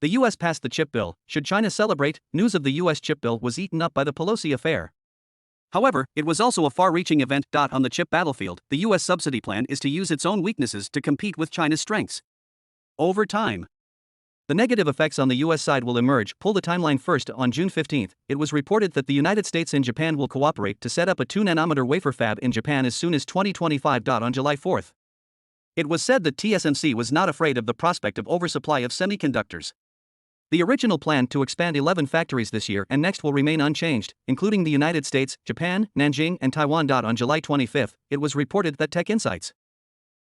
The US passed the chip bill. Should China celebrate? News of the US chip bill was eaten up by the Pelosi affair. However, it was also a far-reaching event. On the chip battlefield, the US subsidy plan is to use its own weaknesses to compete with China's strengths. Over time, the negative effects on the US side will emerge. Pull the timeline first. On June 15, it was reported that the United States and Japan will cooperate to set up a 2-nanometer wafer fab in Japan as soon as 2025. On July 4, it was said that TSMC was not afraid of the prospect of oversupply of semiconductors. The original plan to expand 11 factories this year and next will remain unchanged, including the United States, Japan, Nanjing, and Taiwan. On July 25, it was reported that Tech Insights,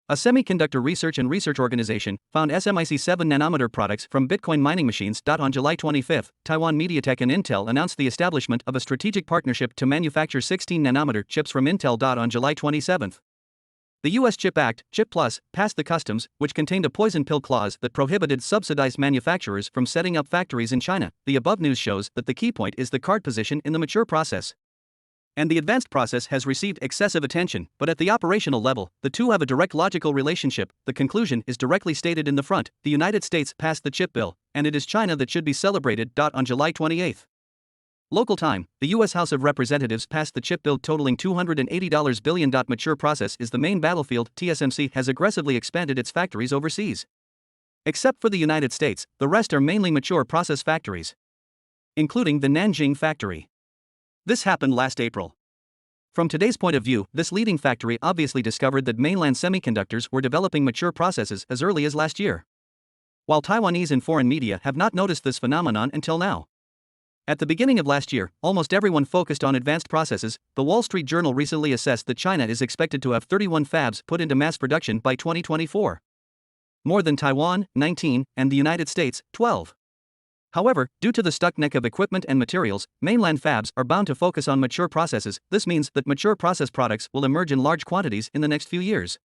a semiconductor research organization, found SMIC 7-nanometer products from Bitcoin mining machines. On July 25, Taiwan MediaTek and Intel announced the establishment of a strategic partnership to manufacture 16-nanometer chips from Intel. On July 27, the U.S. CHIP Act, CHIP Plus, passed the customs, which contained a poison pill clause that prohibited subsidized manufacturers from setting up factories in China. The above news shows that the key point is the card position in the mature process, and the advanced process has received excessive attention, but at the operational level, the two have a direct logical relationship. The conclusion is directly stated in the front. The United States passed the chip bill, and it is China that should be celebrated. On July 28, local time, the U.S. House of Representatives passed the chip bill totaling $280 billion. Mature process is the main battlefield. TSMC has aggressively expanded its factories overseas. Except for the United States, the rest are mainly mature process factories, including the Nanjing factory. This happened last April. From today's point of view, this leading factory obviously discovered that mainland semiconductors were developing mature processes as early as last year, while Taiwanese and foreign media have not noticed this phenomenon until now. At the beginning of last year, almost everyone focused on advanced processes. The Wall Street Journal recently assessed that China is expected to have 31 fabs put into mass production by 2024. More than Taiwan, 19, and the United States, 12. However, due to the stuck neck of equipment and materials, mainland fabs are bound to focus on mature processes. This means that mature process products will emerge in large quantities in the next few years.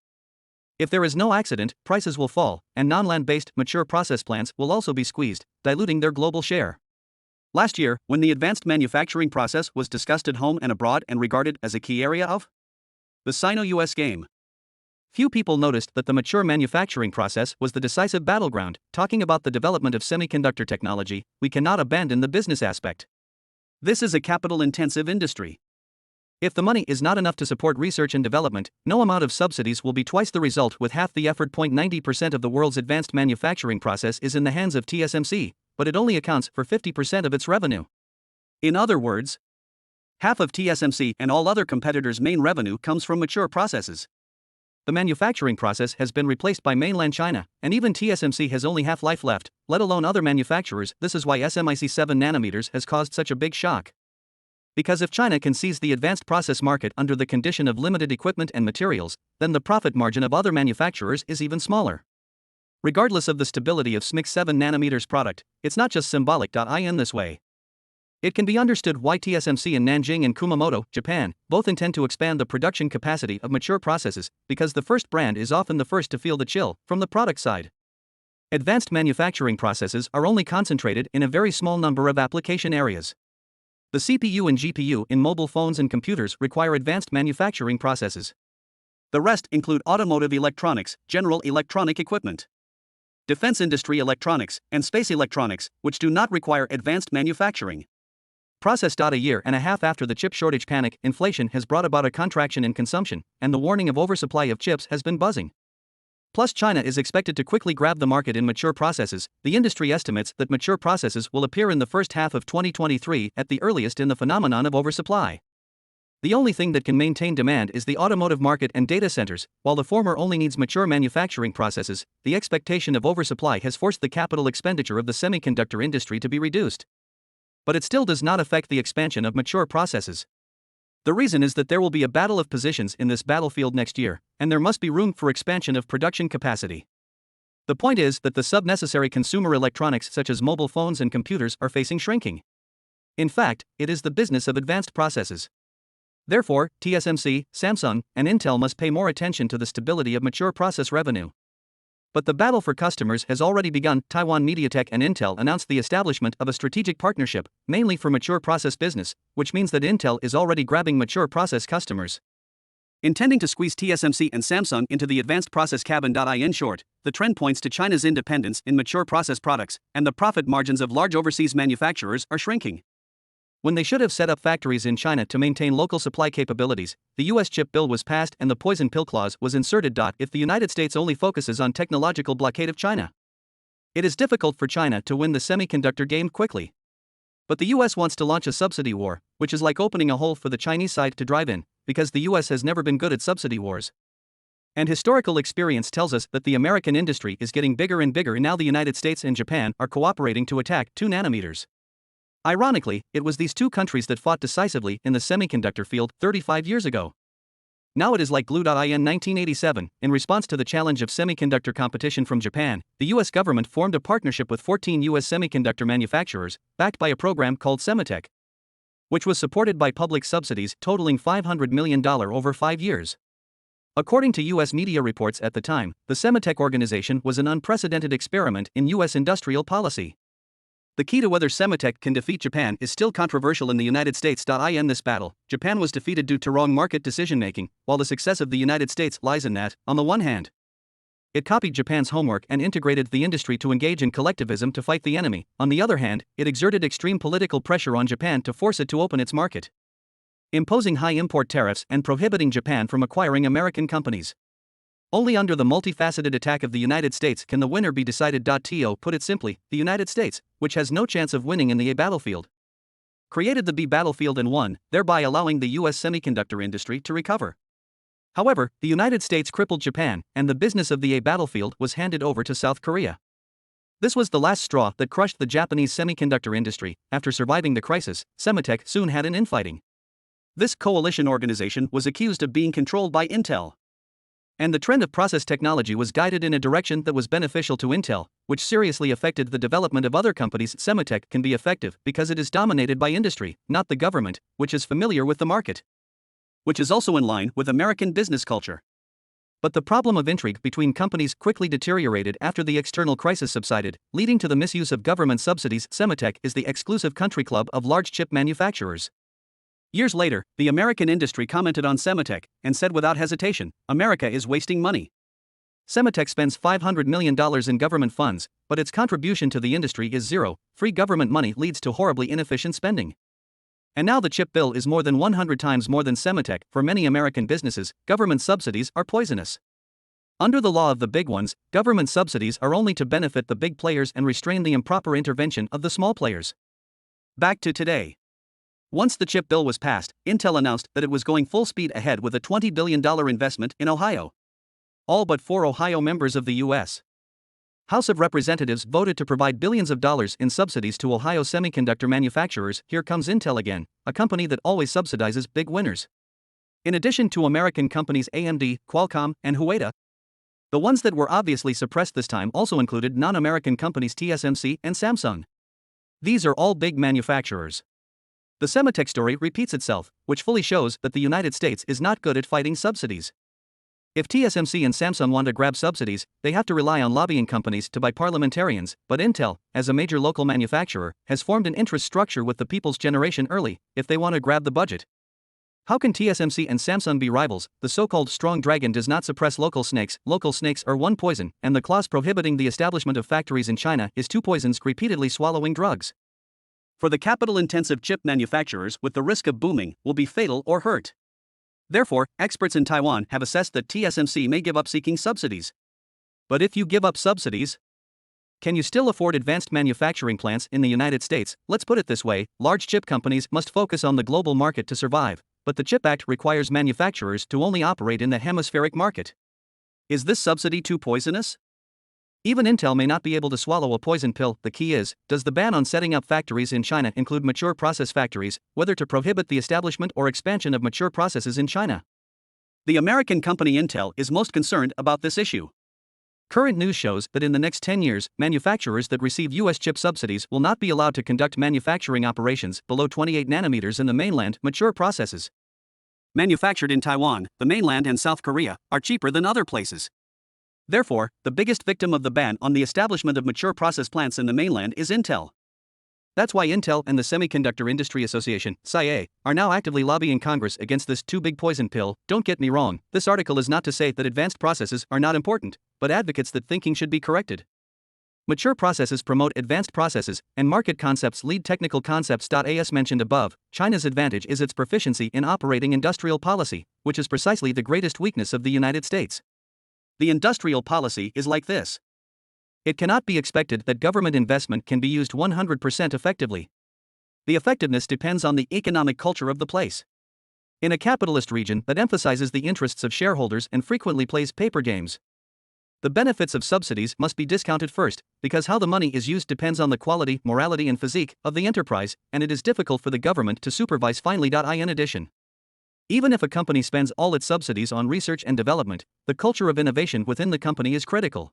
If there is no accident, prices will fall, and non-land-based mature process plants will also be squeezed, diluting their global share. Last year, when the advanced manufacturing process was discussed at home and abroad and regarded as a key area of the Sino-US game, few people noticed that the mature manufacturing process was the decisive battleground. Talking about the development of semiconductor technology, we cannot abandon the business aspect. This is a capital-intensive industry. If the money is not enough to support research and development, no amount of subsidies will be twice the result with half the effort. 90% of the world's advanced manufacturing process is in the hands of TSMC, but it only accounts for 50% of its revenue. In other words, half of TSMC and all other competitors' main revenue comes from mature processes. The manufacturing process has been replaced by mainland China, and even TSMC has only half life left, let alone other manufacturers. This is why SMIC 7 nanometers has caused such a big shock. Because if China can seize the advanced process market under the condition of limited equipment and materials, then the profit margin of other manufacturers is even smaller. Regardless of the stability of SMIC 7 nanometers product, it's not just symbolic. In this way, it can be understood why TSMC in Nanjing and Kumamoto, Japan, both intend to expand the production capacity of mature processes, because the first brand is often the first to feel the chill from the product side. Advanced manufacturing processes are only concentrated in a very small number of application areas. The CPU and GPU in mobile phones and computers require advanced manufacturing processes. The rest include automotive electronics, general electronic equipment, defense industry electronics, and space electronics, which do not require advanced manufacturing process. A year and a half after the chip shortage panic, inflation has brought about a contraction in consumption, and the warning of oversupply of chips has been buzzing. Plus, China is expected to quickly grab the market in mature processes. The industry estimates that mature processes will appear in the first half of 2023 at the earliest in the phenomenon of oversupply. The only thing that can maintain demand is the automotive market and data centers. While the former only needs mature manufacturing processes, the expectation of oversupply has forced the capital expenditure of the semiconductor industry to be reduced. But it still does not affect the expansion of mature processes. The reason is that there will be a battle of positions in this battlefield next year, and there must be room for expansion of production capacity. The point is that the sub-necessary consumer electronics such as mobile phones and computers are facing shrinking. In fact, it is the business of advanced processes. Therefore, TSMC, Samsung, and Intel must pay more attention to the stability of mature process revenue. But the battle for customers has already begun. Taiwan MediaTek and Intel announced the establishment of a strategic partnership, mainly for mature process business, which means that Intel is already grabbing mature process customers. intending to squeeze TSMC and Samsung into the advanced process cabin. In short, the trend points to China's independence in mature process products, and the profit margins of large overseas manufacturers are shrinking. When they should have set up factories in China to maintain local supply capabilities, the US chip bill was passed and the poison pill clause was inserted. If the United States only focuses on technological blockade of China, it is difficult for China to win the semiconductor game quickly. But the US wants to launch a subsidy war, which is like opening a hole for the Chinese side to drive in, because the US has never been good at subsidy wars. And historical experience tells us that the American industry is getting bigger and bigger, and now the United States and Japan are cooperating to attack 2 nanometers. Ironically, it was these 2 countries that fought decisively in the semiconductor field 35 years ago. Now it is like glue. In 1987, in response to the challenge of semiconductor competition from Japan, the US government formed a partnership with 14 US semiconductor manufacturers, backed by a program called Semitech, which was supported by public subsidies totaling $500 million over 5 years. According to US media reports at the time, the Semitech organization was an unprecedented experiment in US industrial policy. The key to whether Semitech can defeat Japan is still controversial in the United States. In this battle, Japan was defeated due to wrong market decision-making, while the success of the United States lies in that, on the one hand, it copied Japan's homework and integrated the industry to engage in collectivism to fight the enemy. On the other hand, it exerted extreme political pressure on Japan to force it to open its market, imposing high import tariffs and prohibiting Japan from acquiring American companies. Only under the multifaceted attack of the United States can the winner be decided. To put it simply, the United States, which has no chance of winning in the A battlefield, created the B battlefield and won, thereby allowing the US semiconductor industry to recover. However, the United States crippled Japan, and the business of the A battlefield was handed over to South Korea. This was the last straw that crushed the Japanese semiconductor industry. After surviving the crisis, Semitech soon had an infighting. This coalition organization was accused of being controlled by Intel, and the trend of process technology was guided in a direction that was beneficial to Intel, which seriously affected the development of other companies. Semitech can be effective because it is dominated by industry, not the government, which is familiar with the market, which is also in line with American business culture. But the problem of intrigue between companies quickly deteriorated after the external crisis subsided, leading to the misuse of government subsidies. Semitech is the exclusive country club of large chip manufacturers. Years later, the American industry commented on Semitech and said without hesitation, "America is wasting money." Semitech spends $500 million in government funds, but its contribution to the industry is zero. Free government money leads to horribly inefficient spending. And now the chip bill is more than 100 times more than Semitech. For many American businesses, government subsidies are poisonous. Under the law of the big ones, government subsidies are only to benefit the big players and restrain the improper intervention of the small players. Back to today. Once the chip bill was passed, Intel announced that it was going full speed ahead with a $20 billion investment in Ohio. All but 4 Ohio members of the U.S. House of Representatives voted to provide billions of dollars in subsidies to Ohio semiconductor manufacturers. Here comes Intel again, a company that always subsidizes big winners. In addition to American companies AMD, Qualcomm, and Huawei, the ones that were obviously suppressed this time also included non-American companies TSMC and Samsung. These are all big manufacturers. The Semitech story repeats itself, which fully shows that the United States is not good at fighting subsidies. If TSMC and Samsung want to grab subsidies, they have to rely on lobbying companies to buy parliamentarians, but Intel, as a major local manufacturer, has formed an interest structure with the People's Generation early, if they want to grab the budget. How can TSMC and Samsung be rivals? The so-called strong dragon does not suppress local snakes. Local snakes are one poison, and the clause prohibiting the establishment of factories in China is 2 poisons. Repeatedly swallowing drugs for the capital-intensive chip manufacturers with the risk of booming will be fatal or hurt. Therefore, experts in Taiwan have assessed that TSMC may give up seeking subsidies. But if you give up subsidies, can you still afford advanced manufacturing plants in the United States? Let's put it this way, large chip companies must focus on the global market to survive, but the CHIP Act requires manufacturers to only operate in the hemispheric market. Is this subsidy too poisonous? Even Intel may not be able to swallow a poison pill. The key is, does the ban on setting up factories in China include mature process factories, whether to prohibit the establishment or expansion of mature processes in China? The American company Intel is most concerned about this issue. Current news shows that in the next 10 years, manufacturers that receive US chip subsidies will not be allowed to conduct manufacturing operations below 28 nanometers in the mainland mature processes. Manufactured in Taiwan, the mainland and South Korea are cheaper than other places. Therefore, the biggest victim of the ban on the establishment of mature process plants in the mainland is Intel. That's why Intel and the Semiconductor Industry Association, SIA, are now actively lobbying Congress against this too big poison pill. Don't get me wrong, this article is not to say that advanced processes are not important, but advocates that thinking should be corrected. Mature processes promote advanced processes, and market concepts lead technical concepts. As mentioned above, China's advantage is its proficiency in operating industrial policy, which is precisely the greatest weakness of the United States. The industrial policy is like this. It cannot be expected that government investment can be used 100% effectively. The effectiveness depends on the economic culture of the place. In a capitalist region that emphasizes the interests of shareholders and frequently plays paper games, the benefits of subsidies must be discounted first, because how the money is used depends on the quality, morality, and physique of the enterprise, and it is difficult for the government to supervise finally. In addition, even if a company spends all its subsidies on research and development, the culture of innovation within the company is critical.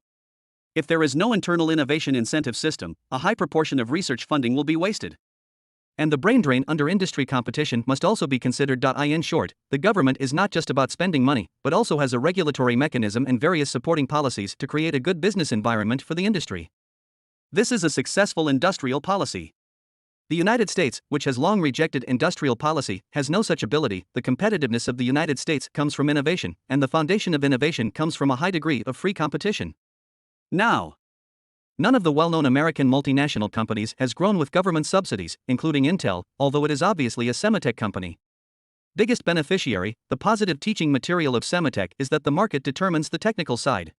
If there is no internal innovation incentive system, a high proportion of research funding will be wasted. And the brain drain under industry competition must also be considered. In short, the government is not just about spending money, but also has a regulatory mechanism and various supporting policies to create a good business environment for the industry. This is a successful industrial policy. The United States, which has long rejected industrial policy, has no such ability. The competitiveness of the United States comes from innovation, and the foundation of innovation comes from a high degree of free competition. Now, none of the well-known American multinational companies has grown with government subsidies, including Intel, although it is obviously a Semitech company. Biggest beneficiary, the positive teaching material of Semitech is that the market determines the technical side.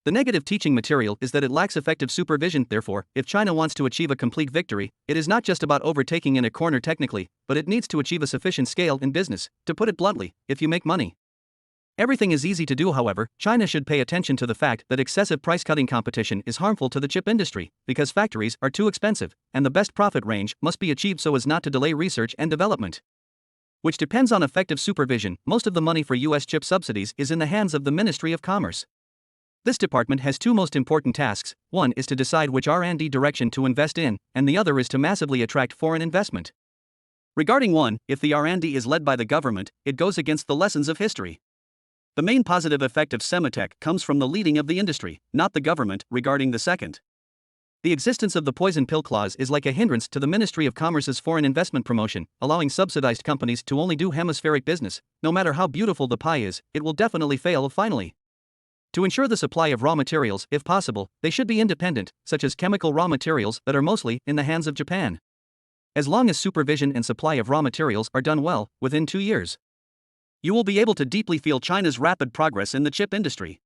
The negative teaching material is that it lacks effective supervision. Therefore, if China wants to achieve a complete victory, it is not just about overtaking in a corner technically, but it needs to achieve a sufficient scale in business. To put it bluntly, if you make money, everything is easy to do. However, China should pay attention to the fact that excessive price-cutting competition is harmful to the chip industry, because factories are too expensive, and the best profit range must be achieved so as not to delay research and development, which depends on effective supervision. Most of the money for US chip subsidies is in the hands of the Ministry of Commerce. This department has two most important tasks. One is to decide which R&D direction to invest in, and the other is to massively attract foreign investment. Regarding one, if the R&D is led by the government, it goes against the lessons of history. The main positive effect of Semitech comes from the leading of the industry, not the government. Regarding the second, the existence of the poison pill clause is like a hindrance to the Ministry of Commerce's foreign investment promotion, allowing subsidized companies to only do hemispheric business. No matter how beautiful the pie is, it will definitely fail finally. To ensure the supply of raw materials, if possible, they should be independent, such as chemical raw materials that are mostly in the hands of Japan. As long as supervision and supply of raw materials are done well, within 2 years, you will be able to deeply feel China's rapid progress in the chip industry.